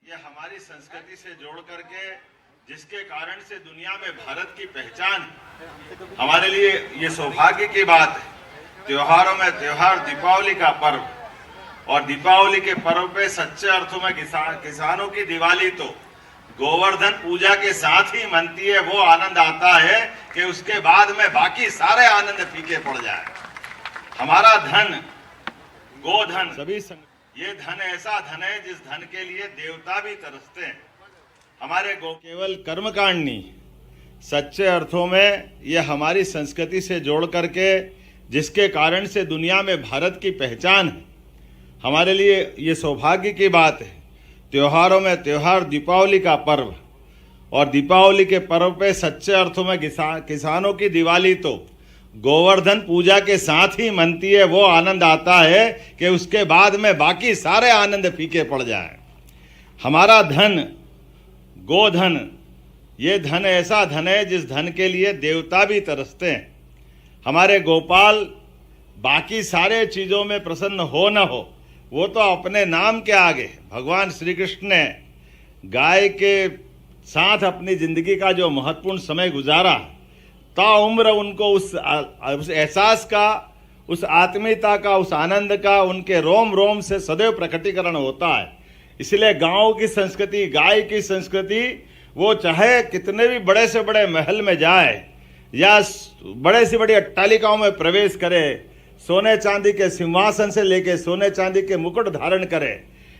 ये हमारी संस्कृति से जोड़ करके जिसके कारण से दुनिया में भारत की पहचान है। हमारे लिए ये सौभाग्य की बात है। त्योहारों में त्योहार दीपावली का पर्व, और दीपावली के पर्व पे सच्चे अर्थों में किसानों की दिवाली तो गोवर्धन पूजा के साथ ही मनती है। वो आनंद आता है कि उसके बाद में बाकी सारे आनंद फीके पड़ जाए। हमारा धन गोधन सभी ये धन ऐसा धन है जिस धन के लिए देवता भी तरसते हैं। हमारे गो केवल कर्मकांड नहीं, सच्चे अर्थों में ये हमारी संस्कृति से जोड़ करके जिसके कारण से दुनिया में भारत की पहचान है। हमारे लिए ये सौभाग्य की बात है। त्योहारों में त्योहार दीपावली का पर्व, और दीपावली के पर्व पे सच्चे अर्थों में किसानों की दिवाली तो गोवर्धन पूजा के साथ ही मनती है। वो आनंद आता है कि उसके बाद में बाकी सारे आनंद फीके पड़ जाएं। हमारा धन गोधन, ये धन ऐसा धन है जिस धन के लिए देवता भी तरसते हैं। हमारे गोपाल बाकी सारे चीज़ों में प्रसन्न हो न हो, वो तो अपने नाम के आगे भगवान श्री कृष्ण ने गाय के साथ अपनी जिंदगी का जो महत्वपूर्ण समय गुजारा, ताउम्र उनको उस एहसास का, उस आत्मीयता का, उस आनंद का उनके रोम रोम से सदैव प्रकटीकरण होता है। इसलिए गांव की संस्कृति, गाय की संस्कृति, वो चाहे कितने भी बड़े से बड़े महल में जाए या बड़े से बड़ी अट्टालिकाओं में प्रवेश करे, सोने चांदी के सिंहासन से लेके सोने चांदी के मुकुट धारण करे,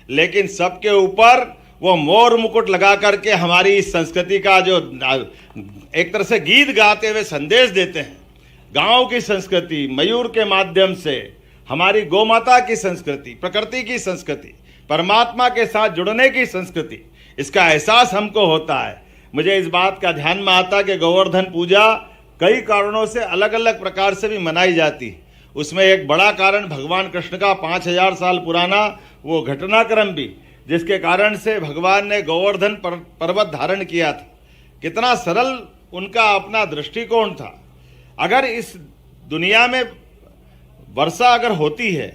लेकिन सबके ऊपर वो मोर मुकुट लगा करके हमारी इस संस्कृति का जो एक तरह से गीत गाते हुए संदेश देते हैं। गांव की संस्कृति, मयूर के माध्यम से हमारी गोमाता की संस्कृति, प्रकृति की संस्कृति, परमात्मा के साथ जुड़ने की संस्कृति, इसका एहसास हमको होता है। मुझे इस बात का ध्यान में आता कि गोवर्धन पूजा कई कारणों से अलग अलग प्रकार से भी मनाई जाती है। उसमें एक बड़ा कारण भगवान कृष्ण का 5000 साल पुराना वो घटनाक्रम भी, जिसके कारण से भगवान ने गोवर्धन पर्वत धारण किया था। कितना सरल उनका अपना दृष्टिकोण था। अगर इस दुनिया में वर्षा अगर होती है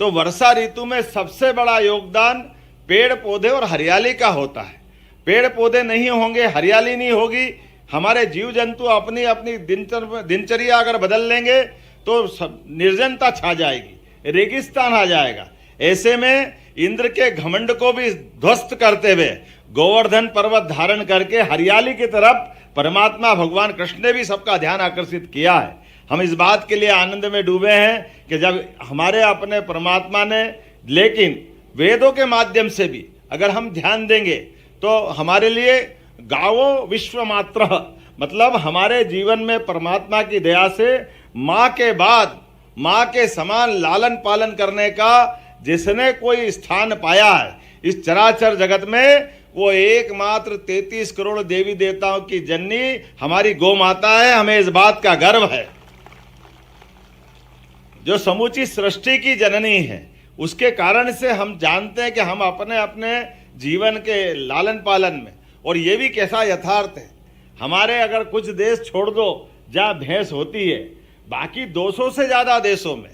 तो वर्षा ऋतु में सबसे बड़ा योगदान पेड़ पौधे और हरियाली का होता है। पेड़ पौधे नहीं होंगे, हरियाली नहीं होगी, हमारे जीव जंतु अपनी अपनी दिनचर्या अगर बदल लेंगे तो निर्जनता छा जाएगी, रेगिस्तान आ जाएगा। ऐसे में इंद्र के घमंड को भी ध्वस्त करते हुए गोवर्धन पर्वत धारण करके हरियाली की तरफ परमात्मा भगवान कृष्ण ने भी सबका ध्यान आकर्षित किया है। हम इस बात के लिए आनंद में डूबे हैं कि जब हमारे अपने परमात्मा ने, लेकिन वेदों के माध्यम से भी अगर हम ध्यान देंगे तो हमारे लिए गावो विश्व मात्र, मतलब हमारे जीवन में परमात्मा की दया से माँ के बाद माँ के समान लालन पालन करने का जिसने कोई स्थान पाया है इस चराचर जगत में, वो एकमात्र 33 करोड़ देवी देवताओं की जननी हमारी गौ माता है। हमें इस बात का गर्व है। जो समूची सृष्टि की जननी है, उसके कारण से हम जानते हैं कि हम अपने अपने जीवन के लालन पालन में, और ये भी कैसा यथार्थ है, हमारे अगर कुछ देश छोड़ दो जहाँ भैंस होती है, बाकी 200 से ज्यादा देशों में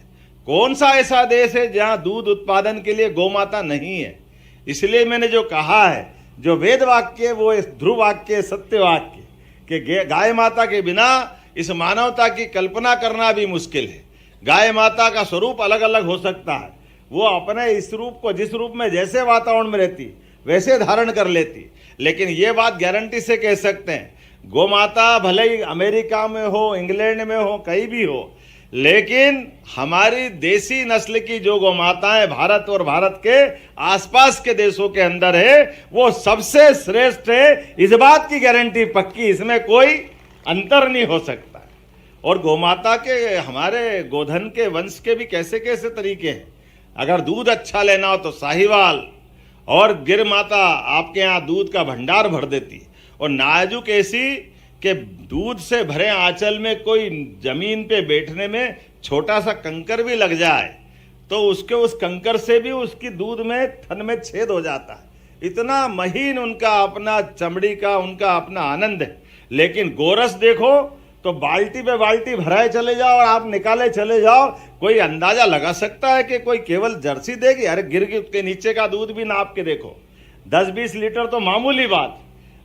कौन सा ऐसा देश है जहाँ दूध उत्पादन के लिए गौमाता नहीं है। इसलिए मैंने जो कहा है, जो वेद वाक्य वो ध्रुव वाक्य, सत्य वाक्य, कि गाय माता के बिना इस मानवता की कल्पना करना भी मुश्किल है। गाय माता का स्वरूप अलग अलग हो सकता है, वो अपने इस रूप को जिस रूप में जैसे वातावरण में रहती वैसे धारण कर लेती, लेकिन ये बात गारंटी से कह सकते हैं, गौ माता भले ही अमेरिका में हो, इंग्लैंड में हो, कहीं भी हो, लेकिन हमारी देसी नस्ल की जो गौ माताएं भारत और भारत के आसपास के देशों के अंदर है, वो सबसे श्रेष्ठ है। इस बात की गारंटी पक्की, इसमें कोई अंतर नहीं हो सकता। और गौ माता के, हमारे गोधन के वंश के भी कैसे कैसे तरीके हैं। अगर दूध अच्छा लेना हो तो साहिवाल और गिर माता आपके यहाँ दूध का भंडार भर देती है। और नाजुक ऐसी कि दूध से भरे आंचल में कोई जमीन पे बैठने में छोटा सा कंकर भी लग जाए तो उसके उस कंकर से भी उसकी दूध में थन में छेद हो जाता है। इतना महीन उनका अपना चमड़ी का, उनका अपना आनंद है। लेकिन गोरस देखो तो बाल्टी पे बाल्टी भराए चले जाओ और आप निकाले चले जाओ, कोई अंदाजा लगा सकता है कि कोई केवल जर्सी देगी? अरे गिर के उसके नीचे का दूध भी नाप के देखो। 10-20 लीटर तो मामूली बात।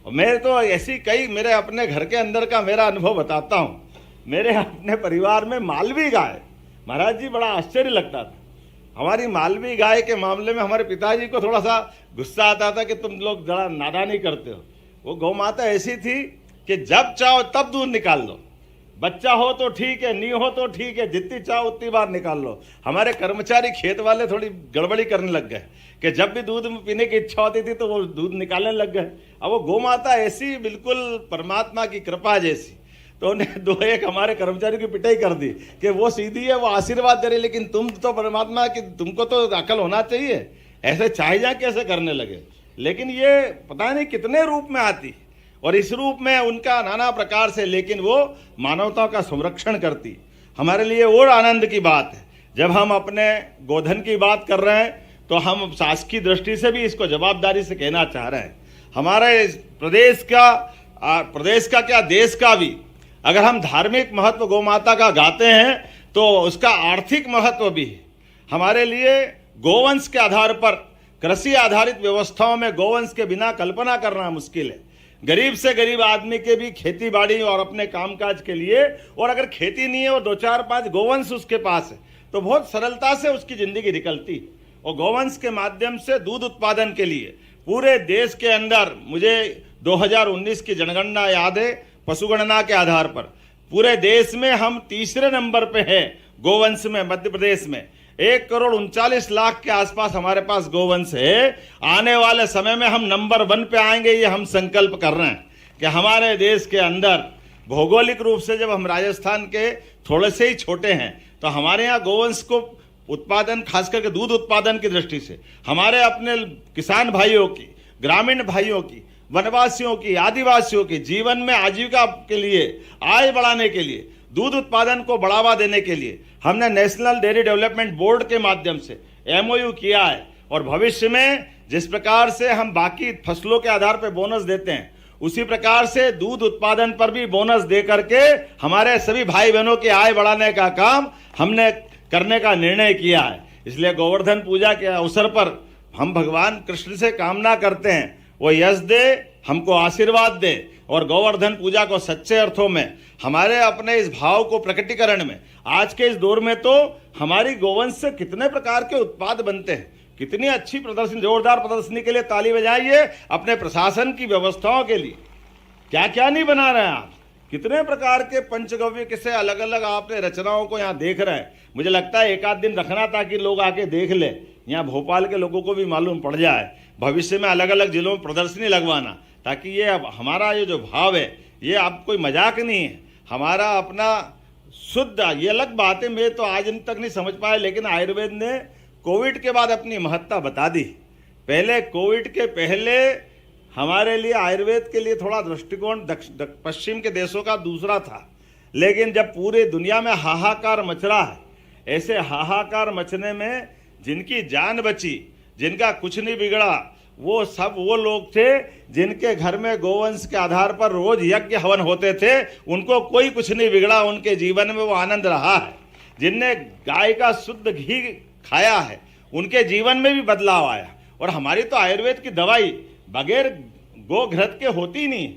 मैं तो ऐसी कई मेरे अपने घर के अंदर का मेरा अनुभव बताता हूँ। मेरे अपने परिवार में मालवी गाय, महाराज जी बड़ा आश्चर्य लगता था। हमारी मालवी गाय के मामले में हमारे पिताजी को थोड़ा सा गुस्सा आता था कि तुम लोग जरा नादानी करते हो। वो गौ माता ऐसी थी कि जब चाहो तब दूध निकाल लो, बच्चा हो तो ठीक है, नहीं हो तो ठीक है, जितनी चाहो उतनी बार निकाल लो। हमारे कर्मचारी खेत वाले थोड़ी गड़बड़ी करने लग गए कि जब भी दूध पीने की इच्छा होती थी तो वो दूध निकालने लग गए। अब वो गौ माता ऐसी बिल्कुल परमात्मा की कृपा जैसी, तो उन्हें 2-1 हमारे कर्मचारियों की पिटाई कर दी कि वो सीधी है, वो आशीर्वाद दे रही, लेकिन तुम तो परमात्मा की, तुमको तो अकल होना चाहिए, ऐसे चाहे जा कैसे करने लगे। लेकिन ये पता नहीं कितने रूप में आती, और इस रूप में उनका नाना प्रकार से, लेकिन वो मानवता का संरक्षण करती। हमारे लिए और आनंद की बात है जब हम अपने गोधन की बात कर रहे हैं तो हम शासकीय दृष्टि से भी इसको जवाबदारी से कहना चाह रहे हैं। हमारे प्रदेश का क्या देश का भी अगर हम धार्मिक महत्व गौ माता का गाते हैं तो उसका आर्थिक महत्व भी है। हमारे लिए गोवंश के आधार पर कृषि आधारित व्यवस्थाओं में गोवंश के बिना कल्पना करना मुश्किल है। गरीब से गरीब आदमी के भी खेती बाड़ी और अपने कामकाज के लिए, और अगर खेती नहीं है और 2-4-5 गोवंश उसके पास है तो बहुत सरलता से उसकी जिंदगी निकलती है। और गोवंश के माध्यम से दूध उत्पादन के लिए पूरे देश के अंदर, मुझे 2019 की जनगणना याद है, पशुगणना के आधार पर पूरे देश में हम तीसरे नंबर पे हैं गोवंश में। मध्य प्रदेश में 1,39,00,000 के आसपास हमारे पास गोवंश है। आने वाले समय में हम नंबर 1 पे आएंगे, ये हम संकल्प कर रहे हैं कि हमारे देश के अंदर भौगोलिक रूप से जब हम राजस्थान के थोड़े से ही छोटे हैं तो हमारे यहाँ गोवंश को उत्पादन, खास करके दूध उत्पादन की दृष्टि से हमारे अपने किसान भाइयों की, ग्रामीण भाइयों की, वनवासियों की, आदिवासियों की जीवन में आजीविका के लिए, आय बढ़ाने के लिए, दूध उत्पादन को बढ़ावा देने के लिए हमने नेशनल डेयरी डेवलपमेंट बोर्ड के माध्यम से MOU किया है। और भविष्य में जिस प्रकार से हम बाकी फसलों के आधार पर बोनस देते हैं, उसी प्रकार से दूध उत्पादन पर भी बोनस दे करके हमारे सभी भाई बहनों की आय बढ़ाने का काम हमने करने का निर्णय किया है। इसलिए गोवर्धन पूजा के अवसर पर हम भगवान कृष्ण से कामना करते हैं वो यश दे, हमको आशीर्वाद दे, और गोवर्धन पूजा को सच्चे अर्थों में हमारे अपने इस भाव को प्रकटीकरण में आज के इस दौर में तो हमारी गोवंश से कितने प्रकार के उत्पाद बनते हैं। कितनी अच्छी प्रदर्शनी, जोरदार प्रदर्शनी के लिए ताली बजाइए। अपने प्रशासन की व्यवस्थाओं के लिए क्या क्या नहीं बना रहे हैं आप, कितने प्रकार के पंचगव्य किसे अलग अलग आपने रचनाओं को यहाँ देख रहे हैं। मुझे लगता है 1 आध दिन रखना ताकि लोग आके देख ले, यहाँ भोपाल के लोगों को भी मालूम पड़ जाए। भविष्य में अलग अलग जिलों में प्रदर्शनी लगवाना, ताकि ये अब हमारा ये जो भाव है ये आप कोई मजाक नहीं है, हमारा अपना शुद्ध। ये अलग बात है, मैं तो आज तक नहीं समझ पाया, लेकिन आयुर्वेद ने कोविड के बाद अपनी महत्ता बता दी। पहले कोविड के पहले हमारे लिए आयुर्वेद के लिए थोड़ा दृष्टिकोण पश्चिम के देशों का दूसरा था, लेकिन जब पूरे दुनिया में हाहाकार मच रहा है, ऐसे हाहाकार मचने में जिनकी जान बची, जिनका कुछ नहीं बिगड़ा, वो सब वो लोग थे जिनके घर में गोवंश के आधार पर रोज यज्ञ हवन होते थे। उनको कोई कुछ नहीं बिगड़ा, उनके जीवन में वो आनंद रहा है। जिनने गाय का शुद्ध घी खाया है उनके जीवन में भी बदलाव आया। और हमारी तो आयुर्वेद की दवाई बगैर गोघृत के होती नहीं,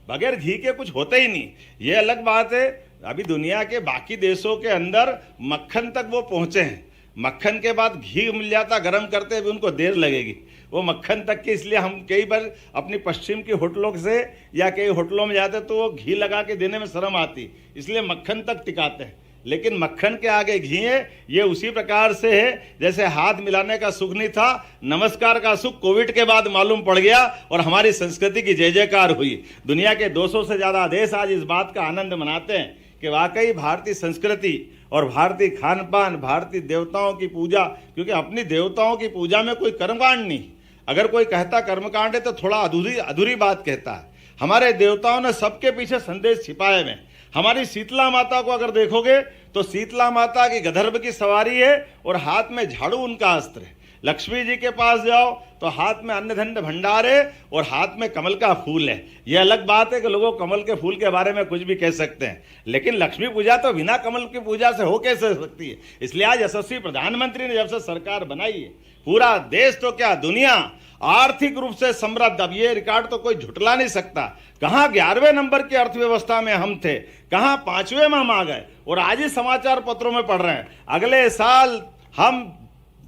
बगैर घी के कुछ होते ही नहीं। ये अलग बात है, अभी दुनिया के बाकी देशों के अंदर मक्खन तक वो पहुंचे हैं। मक्खन के बाद घी मिल जाता, गर्म करते हुए उनको देर लगेगी वो मक्खन तक की। इसलिए हम कई बार अपनी पश्चिम की होटलों से या कई होटलों में जाते तो वो घी लगा के देने में शर्म आती, इसलिए मक्खन तक टिकाते हैं। लेकिन मक्खन के आगे घी है। ये उसी प्रकार से है जैसे हाथ मिलाने का सुख नहीं था, नमस्कार का सुख कोविड के बाद मालूम पड़ गया और हमारी संस्कृति की जय जयकार हुई। दुनिया के 200 से ज़्यादा देश आज इस बात का आनंद मनाते हैं कि वाकई भारतीय संस्कृति और भारतीय खान पान, भारतीय देवताओं की पूजा, क्योंकि अपनी देवताओं की पूजा में कोई कर्मकांड नहीं। अगर कोई कहता कर्मकांड है तो थोड़ा अधूरी बात कहता है। हमारे देवताओं ने सबके पीछे संदेश छिपाए हुए। हमारी शीतला माता को अगर देखोगे तो शीतला माता की गधर्व की सवारी है और हाथ में झाड़ू उनका अस्त्र है। लक्ष्मी जी के पास जाओ तो हाथ में अन्न धन भंडार है और हाथ में कमल का फूल है। यह अलग बात है कि लोगों कमल के फूल के बारे में कुछ भी कह सकते हैं, लेकिन लक्ष्मी पूजा तो बिना कमल की पूजा से हो कैसे सकती है। इसलिए आज यशस्वी प्रधानमंत्री ने जब से सरकार बनाई है, पूरा देश तो क्या दुनिया आर्थिक रूप से समृद्ध। अब ये रिकॉर्ड तो कोई झुटला नहीं सकता। कहाँ 11वें नंबर की अर्थव्यवस्था में हम थे, कहाँ 5वें में हम आ गए, और आज ही समाचार पत्रों में पढ़ रहे हैं अगले साल हम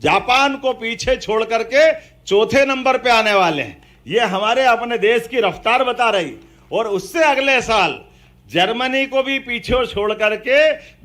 जापान को पीछे छोड़ करके चौथे नंबर पे आने वाले हैं। ये हमारे अपने देश की रफ्तार बता रही। और उससे अगले साल जर्मनी को भी पीछे छोड़ करके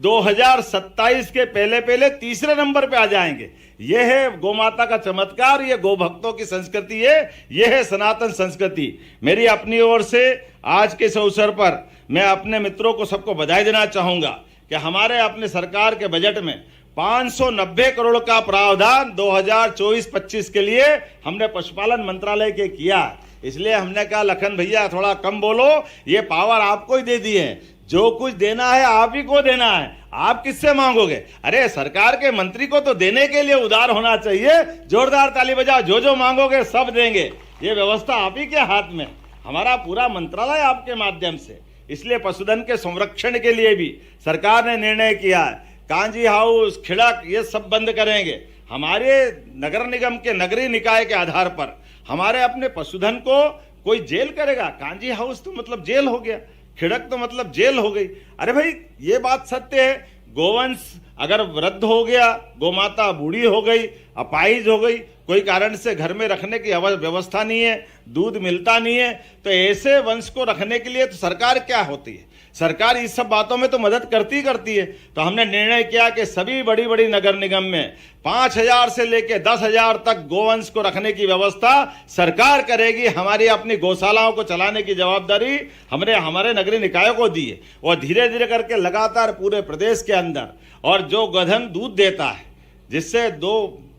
2027 के पहले पहले तीसरे नंबर पे आ जाएंगे। ये है गोमाता का चमत्कार, ये गो भक्तों की संस्कृति है, ये है सनातन संस्कृति। मेरी अपनी ओर से आज के इस अवसर पर मैं अपने मित्रों को सबको बधाई देना चाहूंगा कि हमारे अपने सरकार के बजट में 590 करोड़ का प्रावधान 2024-25 के लिए हमने पशुपालन मंत्रालय के किया। इसलिए हमने कहा लखन भैया थोड़ा कम बोलो, ये पावर आपको ही दे दी है, जो कुछ देना है आप ही को देना है, आप किससे मांगोगे? अरे सरकार के मंत्री को तो देने के लिए उदार होना चाहिए। जोरदार ताली बजाओ, जो जो मांगोगे सब देंगे। ये व्यवस्था आप ही के हाथ में, हमारा पूरा मंत्रालय आपके माध्यम से। इसलिए पशुधन के संरक्षण के लिए भी सरकार ने निर्णय किया है, कांजी हाउस, खिड़क, ये सब बंद करेंगे। हमारे नगर निगम के नगरीय निकाय के आधार पर हमारे अपने पशुधन को कोई जेल करेगा? कांजी हाउस तो मतलब जेल हो गया, खिड़क तो मतलब जेल हो गई। अरे भाई ये बात सत्य है, गोवंश अगर वृद्ध हो गया, गोमाता बूढ़ी हो गई, अपाहिज हो गई, कोई कारण से घर में रखने की व्यवस्था नहीं है, दूध मिलता नहीं है, तो ऐसे वंश को रखने के लिए तो सरकार क्या होती है? सरकार इस सब बातों में तो मदद करती है। तो हमने निर्णय किया कि सभी बड़ी बड़ी नगर निगम में 5,000 से लेकर 10,000 तक गोवंश को रखने की व्यवस्था सरकार करेगी। हमारी अपनी गौशालाओं को चलाने की जवाबदारी हमने हमारे नगरीय निकायों को दी है। और धीरे धीरे करके लगातार पूरे प्रदेश के अंदर, और जो गोधन दूध देता है जिससे 2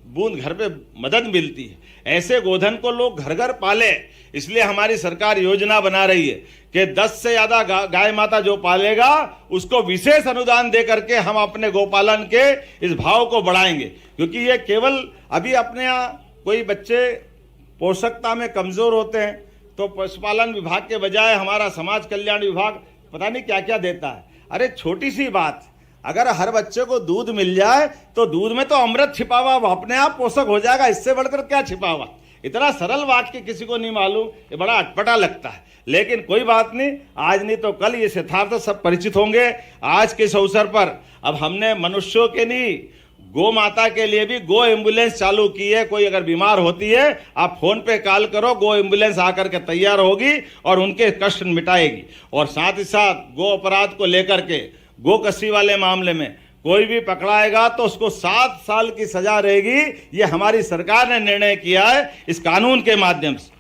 बूंद घर पे मदद मिलती है, ऐसे गोधन को लोग घर घर पाले। इसलिए हमारी सरकार योजना बना रही है कि 10 से ज्यादा गाय माता जो पालेगा उसको विशेष अनुदान दे करके हम अपने गोपालन के इस भाव को बढ़ाएंगे। क्योंकि ये केवल अभी अपने यहाँ कोई बच्चे पोषकता में कमजोर होते हैं तो पशुपालन विभाग के बजाय हमारा समाज कल्याण विभाग पता नहीं क्या क्या देता है। अरे छोटी सी बात, अगर हर बच्चे को दूध मिल जाए तो दूध में तो अमृत छिपा हुआ, वो अपने आप पोषक हो जाएगा। इससे बढ़कर क्या छिपा हुआ? इतना सरल वाक्य किसी को नहीं मालूम, ये बड़ा अटपटा लगता है। लेकिन कोई बात नहीं, आज नहीं तो कल ये यथार्थ सब परिचित होंगे। आज के इस अवसर पर अब हमने मनुष्यों के नहीं, गो माता के लिए भी गो एम्बुलेंस चालू की है। कोई अगर बीमार होती है आप फोन पे कॉल करो, गो एम्बुलेंस आकर के तैयार होगी और उनके कष्ट मिटाएगी। और साथ ही साथ गो अपराध को लेकर के, गो कसी वाले मामले में कोई भी पकड़ाएगा तो उसको 7 साल की सजा रहेगी। ये हमारी सरकार ने निर्णय किया है इस कानून के माध्यम से।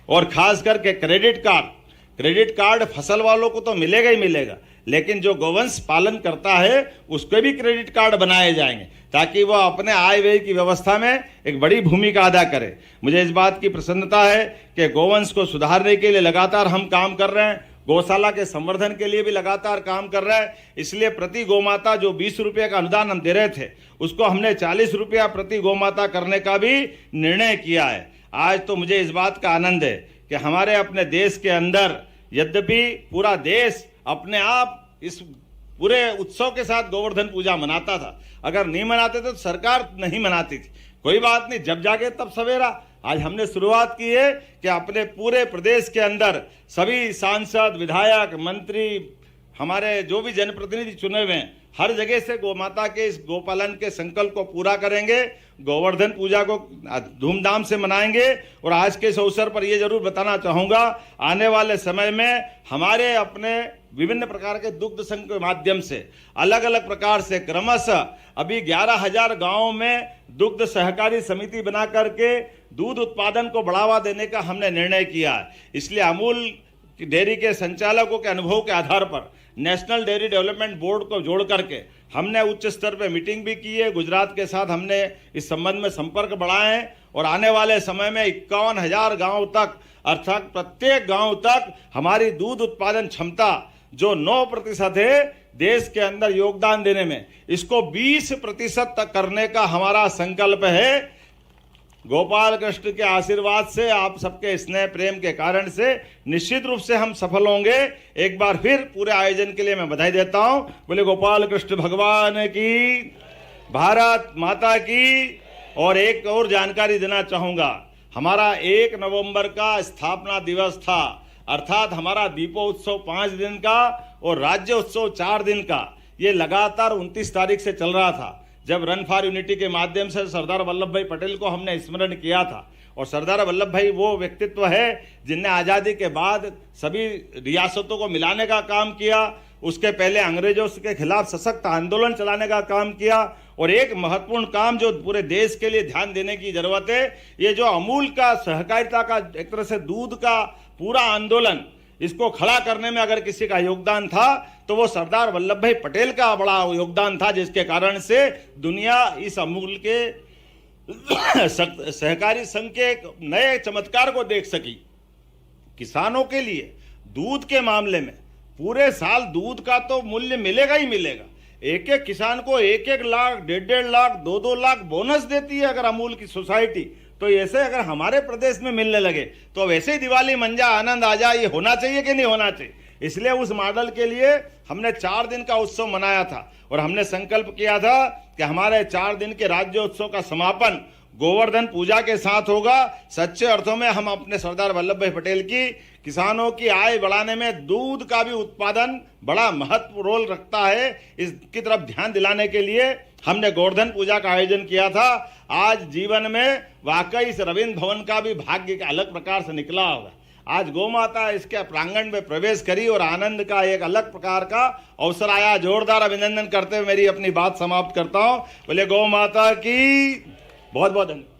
और खास करके क्रेडिट कार्ड फसल वालों को तो मिलेगा ही मिलेगा, लेकिन जो गोवंश पालन करता है उसके भी क्रेडिट कार्ड बनाए जाएंगे ताकि वह अपने आय व्यय की व्यवस्था में एक बड़ी भूमिका अदा करे। मुझे इस बात की प्रसन्नता है कि गोवंश को सुधारने के लिए लगातार हम काम कर रहे हैं, गौशाला के संवर्धन के लिए भी लगातार काम कर रहा है। इसलिए प्रति गोमाता जो 20 रुपये का अनुदान हम दे रहे थे उसको हमने 40 रुपया प्रति गोमाता करने का भी निर्णय किया है। आज तो मुझे इस बात का आनंद है कि हमारे अपने देश के अंदर, यद्यपि पूरा देश अपने आप इस पूरे उत्सव के साथ गोवर्धन पूजा मनाता था, अगर नहीं मनाते थे तो सरकार नहीं मनाती थी। कोई बात नहीं, जब जागे तब सवेरा। आज हमने शुरुआत की है कि अपने पूरे प्रदेश के अंदर सभी सांसद, विधायक, मंत्री, हमारे जो भी जनप्रतिनिधि चुने हुए हैं, हर जगह से गोमाता के इस गोपालन के संकल्प को पूरा करेंगे। गोवर्धन पूजा को धूमधाम से मनाएंगे। और आज के इस अवसर पर यह जरूर बताना चाहूँगा, आने वाले समय में हमारे अपने विभिन्न प्रकार के दुग्ध संघ के माध्यम से अलग अलग प्रकार से क्रमशः अभी 11,000 गाँवों में दुग्ध सहकारी समिति बना करके दूध उत्पादन को बढ़ावा देने का हमने निर्णय किया है। इसलिए अमूल डेयरी के संचालकों के अनुभव के आधार पर नेशनल डेयरी डेवलपमेंट बोर्ड को जोड़ करके हमने उच्च स्तर पर मीटिंग भी की है। गुजरात के साथ हमने इस संबंध में संपर्क बढ़ाए हैं और आने वाले समय में 51,000 गांव तक, अर्थात प्रत्येक गांव तक हमारी दूध उत्पादन क्षमता जो 9% है देश के अंदर योगदान देने में, इसको 20% तक करने का हमारा संकल्प है। गोपाल कृष्ण के आशीर्वाद से, आप सबके स्नेह प्रेम के कारण से निश्चित रूप से हम सफल होंगे। एक बार फिर पूरे आयोजन के लिए मैं बधाई देता हूं। बोले गोपाल कृष्ण भगवान की, भारत माता की। और एक और जानकारी देना चाहूंगा, हमारा 1 नवंबर का स्थापना दिवस था, अर्थात हमारा दीपोत्सव 5 दिन का और राज्य उत्सव 4 दिन का, ये लगातार 29 तारीख से चल रहा था, जब रन फॉर यूनिटी के माध्यम से सरदार वल्लभ भाई पटेल को हमने स्मरण किया था। और सरदार वल्लभ भाई वो व्यक्तित्व है जिनने आज़ादी के बाद सभी रियासतों को मिलाने का काम किया, उसके पहले अंग्रेजों के खिलाफ सशक्त आंदोलन चलाने का काम किया। और एक महत्वपूर्ण काम जो पूरे देश के लिए ध्यान देने की जरूरत है, ये जो अमूल का सहकारिता का एक तरह से दूध का पूरा आंदोलन, इसको खड़ा करने में अगर किसी का योगदान था तो वो सरदार वल्लभ भाई पटेल का बड़ा योगदान था, जिसके कारण से दुनिया इस अमूल के सहकारी संघ के एक नए चमत्कार को देख सकी। किसानों के लिए दूध के मामले में पूरे साल दूध का तो मूल्य मिलेगा ही मिलेगा। एक एक किसान को 1-1 लाख, 1.5 लाख, 2-2 लाख बोनस देती है अगर अमूल की सोसाइटी। तो ऐसे अगर हमारे प्रदेश में मिलने लगे तो वैसे ही दिवाली मंजा आनंद आ जाए, ये होना चाहिए कि नहीं होना चाहिए। इसलिए उस मॉडल के लिए हमने 4 दिन का उत्सव मनाया था और हमने संकल्प किया था कि हमारे 4 दिन के राज्योत्सव का समापन गोवर्धन पूजा के साथ होगा। सच्चे अर्थों में हम अपने सरदार वल्लभ भाई पटेल की किसानों की आय बढ़ाने में दूध का भी उत्पादन बड़ा महत्व रोल रखता है, इसकी तरफ ध्यान दिलाने के लिए हमने गोवर्धन पूजा का आयोजन किया था। आज जीवन में वाकई इस रविंद्र भवन का भी भाग्य एक अलग प्रकार से निकला होगा। आज गौ माता इसके प्रांगण में प्रवेश करी और आनंद का एक अलग प्रकार का अवसर आया। जोरदार अभिनंदन करते हुए मेरी अपनी बात समाप्त करता हूं। बोले गौ माता की बहुत बहुत धन्यवाद।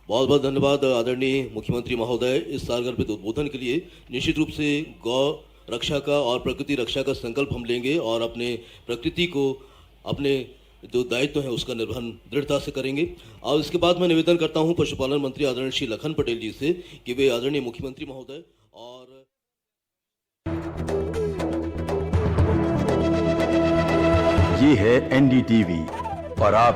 बहुत बहुत धन्यवाद आदरणीय मुख्यमंत्री महोदय। इस सालगर्भित उद्बोधन के लिए निश्चित रूप से गौ रक्षा का और प्रकृति रक्षा का संकल्प हम लेंगे और अपने प्रकृति को, अपने जो दायित्व है उसका निर्वहन दृढ़ता से करेंगे। और इसके बाद मैं निवेदन करता हूं पशुपालन मंत्री आदरणीय श्री लखन पटेल जी से कि वे आदरणीय मुख्यमंत्री महोदय और ये है NDTV और आप